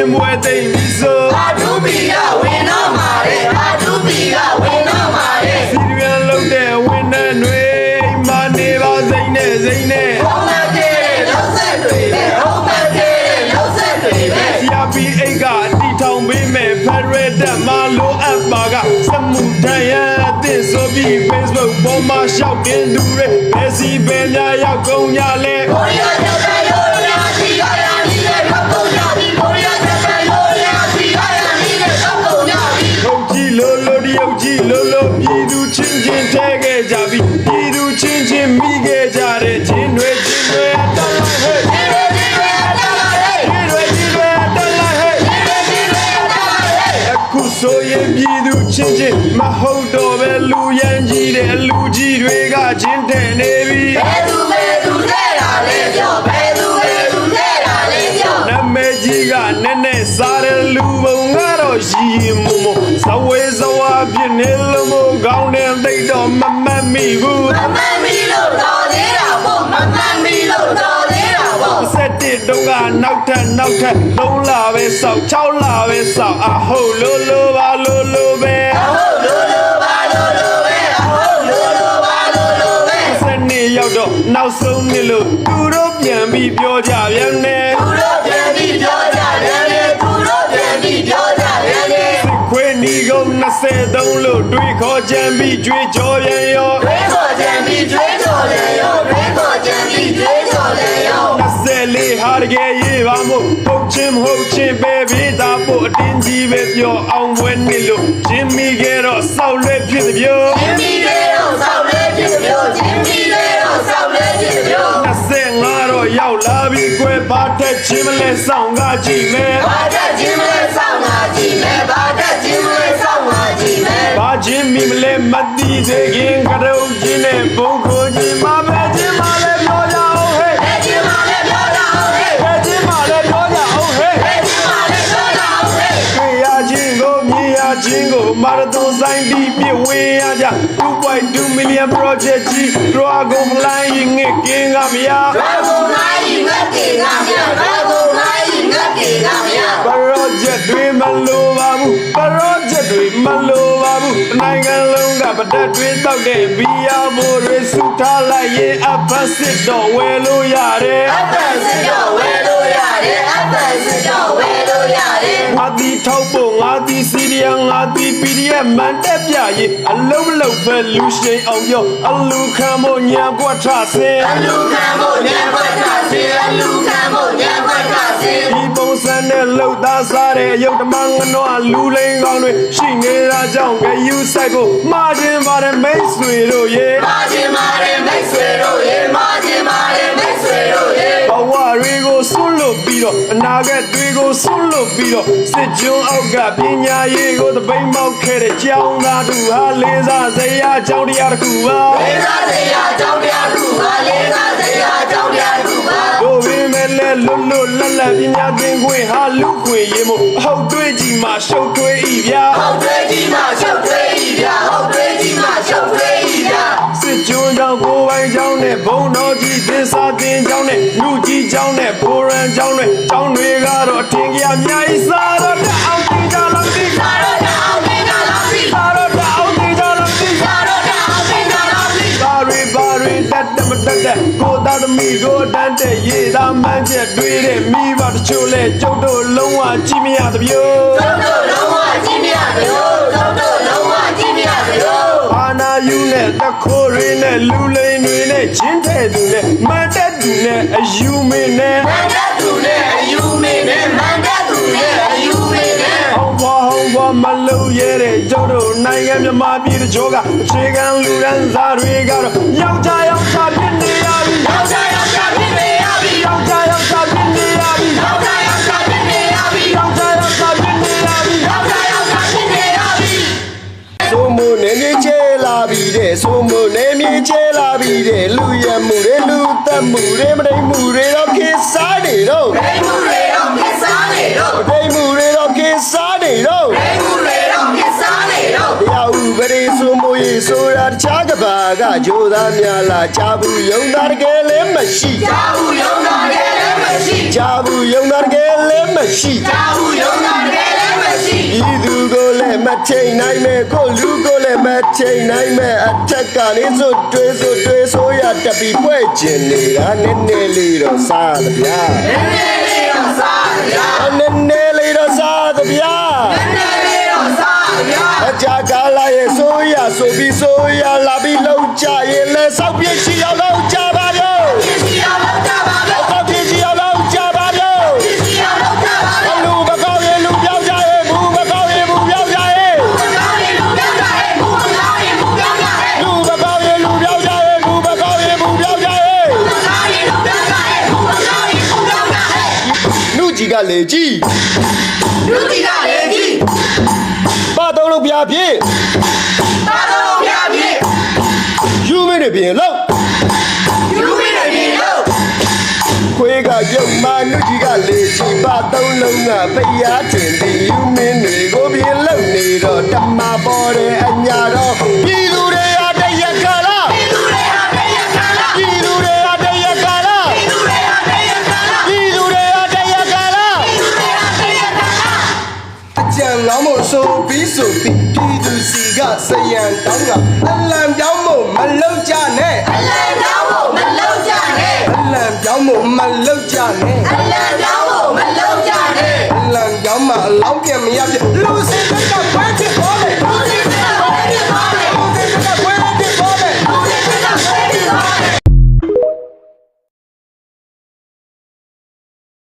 ချင်းပွဲသိမ့်ပြီးဆိုအာဒူပီကဝင်တော့မှာလေအာဒူပီကဝင်တော့မှာလေစီရန်လုံးတဲ့ဝင်တဲ့တွေမနေပါစိမ့်နဲ့စိမ့်နဲ့ဟုတ်မကဲလောက်ဆက်တွေပဲဟုတ်မကဲလောက်ဆက်တွေပဲစီယာပီအိတ်ကအတီထောင်ပေးမဲ့ဖက်ရဲတက်မလိုအပ်ပါကစမှုတန်ရန်အသစ်ဆိုပြီး Facebook ပေါ်မှာရှောက်တင်သူတွေဘယ်စီဘယ်များရောက်ကုန်ကြလဲကိုရီးယားတက်တယ်လို့များစီရရနေတယ်ရောက်ကုန်ကြပြီကိုရီးယားတက်တယ်လို့များစီရရနေတယ်ရောက်ကုန်ကြပြီဟုတ်ကြီးလို့လို့တရုတ်ကြီးလို့လို့ပြည်သူချင်းချင်းထဲခဲ့ကြပြီပြည်သူချင်းချင်းမိခဲ့ကြတဲ့ချင်းတွေချင်းတွေတက်လိုက်ဟဲ့အခုဆိုရင်ပြည်သူချင်းချင်းမဟုတ်တော့ပဲလူရန်ကြီးတဲ့လူကြီးတွေကချင်းတဲ့နေပြီဘယ်သူတဲ့တာလဲပြောဘယ်သူတဲ့တာလဲပြောနာမည်ကြီးကနည်းနည်းစားတဲ့လူပုံကတော့ရည်ရင်မမဇဝေဇဝါဖြစ်နေလို့မကောင်းတဲ့သိတော့မမှတ်မိဘူးမမှတ်မိလို့တော်သေးတာပေါ့မမှတ်မိလို့တော်သေးတာပေါ့7တုန်းကနောက်ထပ်3လပဲစောက်6လပဲစောက်အဟုတ်လို့ပါလို့ပဲအဟုတ်လို့ပါလို့ပဲအဟုတ်လို့ပါလို့ပဲစနေရောက်တော့နောက်ဆုံးနေ့လို့သူတို့ပြန်ပြီးပြောကြပြန်နေသူတို့ပြန်ပြီးပြောကြပြန်နေသူတို့ပြန်ပြီးပြောကြပြန်နေခွေးနီကုန်23လို့တွေးခေါ်ကြံပြီးကြွေးကြော်ပြန်ရောတွေးခေါ်ကြံပြီးကြွေးကြော်ပြန်ရောတွေးခေါ်ကြံပြီးကြွေးကြော်ပြန်ရော24ဟာတကယ်ရေးပါမို့ဟုတ်ချင်းပဲပြီးသားဖို့အတင်းကြီးပဲပြောအောင်ပွဲနေလို့ချင်းမိခဲ့တော့စောက်လွဲဖြစ်သည်ပြောချင်းမိခဲ့တော့စောက်လွဲဖြစ်သည်ပြောချင်းမိခဲ့တော့စောက်လွဲဖြစ်သည်ပြော25တော့ရောက်လာပြီကွယ်ဘာတက်ချင်းမလဲစောင့်ငါကြည့်မယ်ဘာတက်ချင်းမလဲစောင့်ငါကြည့်မယ်ဘာတက်ချင်းမလဲစောင့်ငါကြည့်မယ်ဘာချင်းမိမလဲမသိသေးခင်ကရုံချင်းနဲ့ဘုံခိုချင်းမပဲချင်းမလဲပြောကြအောင်ဟဲ့ဘယ်ချင်းမလဲပြောကြအောင်ဟဲ့ဘယ်ချင်းမလဲပြောကြအောင်ဟဲ့ဘယ်ချင်းမလဲပြောကြအောင်ဟဲ့တွေ့ရချင်းကိုမြင်ရချင်းကိုမာရသွန်ဆိုင်ပြီးပြည့်ဝေရကြ 2.2 million project ကြီး Dragon Flying ငကင်းကမရ Dragon Flying ငကင်းကမရ Dragon Flying ငကင်းကမရ project တွေမလိုပါဘူး project တွေမလိုပါဘူးနိုင်ငံလုံးကပဒတ်တွေတောက်တဲ့ဘီယာမိုးတွေစုထားလိုက်ရင်အဖက်စစ်တော့ဝယ်လို့ရတယ်အဖက်စစ်တော့ဝယ်လို့ရတယ်အဖက်စစ်တော့ဝယ်လို့ရတယ်ငါတီထောက်ဖို့ငါတီစီရီယံငါတီ PDF မန်တက်ပြရင်အလုံးမလုံးပဲလူရှိန်အောင်ပြောအလူခံဖို့ညံပွက်ထဆင်းအလူခံဖို့ညံပွက်ထဆင်းအလူခံဖို့ညံပွက်ထဆင်းဒီပုံစံနဲ့လှုပ်သားစားတဲ့ရုပ်တမငနွားလူလိန်ကောင်းတွေရှိနေတာကြောင့်ယူဆိုင်ဖို့မာခြင်းပါတယ်မိတ်ဆွေတို့ရေမာခြင်းပါတယ်မိတ်ဆွေတို့ရေမာခြင်းပါတယ်မိတ်ဆွေတို့ရေဘဝတွေကိုဆွလို့ပြီးတော့အနာဂတ်တွေကိုဆွလို့ပြီးတော့စစ်ကျွန်းအောက်ကပညာရေးကိုတပိတ်မောက်ခဲ့တဲ့ကျောင်းသားသူဟာလေးစားစရာကျောင်းတရားတစ်ခုပါလေးစားစရာကျောင်းတရားတစ်ခုပါလေးစားစရာကျောင်းတရားတစ်ခုပါတို့ပင်မဲ့လဲလွတ်လပ်ပညာသင်ခွင့်ဟာလူခွင့်ရေးမို့အဟုတ်တွေးကြီးမှရှုပ်ထွေးဤဗျာဟုတ်တွေးကြီးမှရှုပ်ထွေးဤဗျာဟုတ်တွေးကြီးမှရှုပ်ထွေးဤဗျာစစ်ကျွန်းကျောင်းကိုပိုင်ကျောင်းနဲ့ဘုံတော်ကြီးသစ္စာသင်ကျောင်းနဲ့လူကြီးကျောင်းနဲ့ဘိုးရန်ကျောင်းတွေကတော့ထင်ကြအများကြီးစားတော့တအောင်တင်ကြလောက်ပြီစားတော့တအောင်တင်ကြလောက်ပြီစားတော့တအောင်တင်ကြလောက်ပြီစားတော့တအောင်တင်ကြလောက်ပြီဘာတွေတက်မတက်ကိုသားသမီးကိုတန်းတဲ့ရေသားမှန်းချက်တွေးတဲ့မိဘတချို့လဲကျုပ်တို့လုံးဝကြည့်မရသဗျို့ကျုပ်တို့လုံးဝကြည့်မရသဗျို့ကျုပ်တို့လုံးဝကြည့်မရသဗျို့ဘာနာယူနဲ့တခိုးတွေနဲ့လူလိန်တွေနဲ့ချင်းတဲ့သူနဲ့မန်တက်သူနဲ့အယူမင်းနဲ့မန်တက်သူနဲ့အယူမင်းနဲ့မန်တက်သူနဲ့အယူမင်းနဲ့ဟောင်းမလို့ရတဲ့ကျုပ်တို့နိုင်ငံမြန်မာပြည်တချို့ကအခြေခံလူရန်စားတွေကတော့ယောက်ျားဖြစ်နေရပြီယောက်ျားဖြစ်နေရပြီယောက်ျားဖြစ်နေရပြီယောက်ျားဖြစ်နေရပြီယောက်ျားဖြစ်နေရပြီယောက်ျားဖြစ်နေရပြီဆိုမို့နေမြေချဲလာပြီတဲ့ဆိုမို့နေမြေချဲလာပြီတဲ့လူရမှုတွေလူသက်မှုတွေမတိမ်မှုတွေတော့ခေစားနေတော့မတိမ်မှုတွေတော့ခေစားနေတော့မတိမ်မှုတွေတော့ခေစားနေတော့မတိမ်မှုတွေတော့ခေစားနေတော့တရားဥပဒေဆိုမို့ရေဆိုတာတခြားကဘာကဂျိုးသားများလားကြာဘူးယုံသားတကယ်လည်းမရှိကြာဘူးယုံသားတကယ်လည်းမရှိ ချာဘူးယုံနာတကယ်လည်းမရှိ တာဘူးယုံနာတကယ်လည်းမရှိ ဤသူကိုလည်းမချိန်နိုင်မဲ့ကိုလူကိုလည်းမချိန်နိုင်မဲ့အထက်ကနေစွတ်တွေးဆိုရတက်ပြီးပွဲကျင်နေတာနည်းနည်းလေးတော့စားသဗျာ နည်းနည်းလေးတော့စားဗျာ နည်းနည်းလေးတော့စားသဗျာ နည်းနည်းလေးတော့စားဗျာ အကြကားလာရဲ့ဆိုရလာပြီးလောက်ကြရင်လဲစောက်ပြည့်ရှိအောင်လောက်ကြပါတော့ ပြည့်စီအောင်လုပ်ကြပါလို့ စောက်ပြည့်ရှိအောင်လောက်ကြပါတော့ ပြည့်စီအောင်လုပ်ကြပါလို့ လူမကောင်းရင်လူပြောက်ကြရဲ့ဘူးမကောင်းရင်ဘူးပြောက်ကြရဲ့ ဘုရားရေလူပြောကြရဲ့ဘုရားရေလူပြောကြရဲ့ လူမကောင်းရင်လူပြောက်ကြရဲ့ဘူးမကောင်းရင်ဘူးပြောက်ကြရဲ့ ဘုရားရေလူပြောကြရဲ့ဘုရားရေလူပြောကြရဲ့ လူကြီးကလေကြီး လူတီကလေကြီး ပါတော့လို့ပြပြည့် ပါတော်ဗျာပြေ ယူမင်းတွေပြင်လောက် ယူမင်းတွေလို့ ခွေးကရုပ်မနုကြီးကလေကြီးပါသုံးလုံးကဖျားတင်ပြီးယူမင်းတွေကိုပြင်လောက်နေတော့တမပေါ်တဲ့အညာတော့ပြည်သူတွေဟာတရက်ကလာ ပြည်သူတွေဟာတရကလာ ပြည်သူတွေဟာတရက်ကလာ ပြည်သူတွေဟာတရကလာ ပြည်သူတွေဟာတရက်ကလာ ပြည်သူတွေဟာတရကလာ အကြံလောင်းမို့ဆိုပြီးပြည်သူစီကစရန်တောင်းကအလံပြောင်းမို့မလုံကြနဲ့ အလံပြောင်းဖို့မလုပ်ကြနဲ့ အလံပြောင်းမို့မလုံကြနဲ့ အလံပြောင်းဖို့မလုပ်ကြနဲ့ အလံပြောင်းမှအလောင်းပြန်မရပြလူစီကပွဲချစ်ပေါ်